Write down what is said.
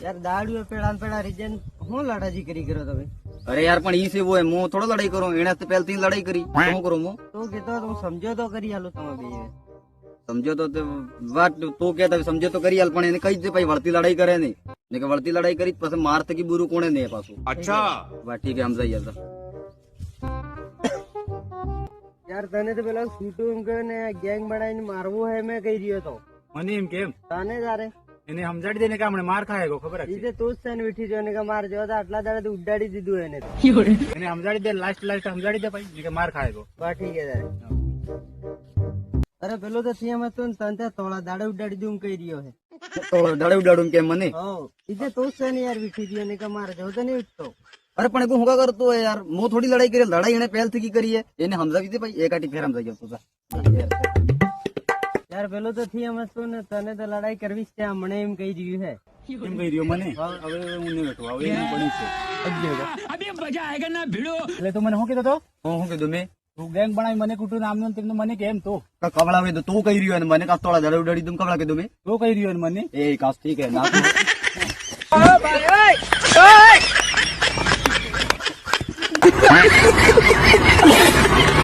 यार दाड़ियों पेड़ा पेड़ा रीजन હું લડાજી કરી કર્યો તમે? अरे यार पण ई से वो है मो थोड़ा लड़ाई करो एने तो पहले तीन लड़ाई करी શું करो मो તો કેતો હું સમજો તો કરી આલો તમે બે समझो तो વાત તો કહેતા સમજો તો કરી હાલ પણ એને કઈ દે ભાઈ વળતી લડાઈ કરે નહીં ને કે વળતી લડાઈ કરી પછી માર તકી બુરું કોણે ને પાછું अच्छा વાત ઠીક है સમજાઈ ગયા યાર તને તો પેલા છૂટું એમ કહ્યું ને ગેંગ બનાવીને મારવું હે મેં કહી રહ્યો તો મને એમ કેમ તને તારે એને સમજાડી દે ને કે હમણાં માર ખાય ખબર હતી ઈજે તું જ છે ને વીઠી જો ને કે માર જો તો આટલા દાડે તો ઉડાડી દીધું એને તો. એને સમજાડી દે લાસ્ટ સમજાડી દે ભાઈ કે માર ખાય બા ઠીક હે તારે. અરે પેલો તો થિયામ હતો ને તને ત્યાં તોળા દાડે ઉડાડી દઉં કહી રહ્યો હે. તો દડે ઉડાડું કેમ મને હો ઈજે તું જ છે ને યાર વીઠી જો ને કે માર જો તો નહીં ઉઠતો. અરે પણ હું કા કરતો હોય યાર મો થોડી લડાઈ કરી લડાઈ એને પહેલથી કી કરી એને સમજાવી દે ભાઈ એક આટી ફેર સમજાઈ ગયો તું યાર પેલો તો થિયામ હતો ને તને તો લડાઈ કરવી છે હમણે એમ કહી રહ્યું હે. એમ કહી રહ્યો મને હવે હું નહીં બેઠો હવે એનું પડી છે એટલે તું મને શું કીધો તો હું કીધું મેં તું ગેંગ બનાવી મને કુટું નામનું તેમનું મને કેમ તો કબડા હોય તો તું કહી રહ્યો અને મને કાસ થોડા દડે ઉડાડી તું કબડા કીધું મેં તો કહી રહ્યો ને મને એ કાસ ઠીક હે ના ભાઈ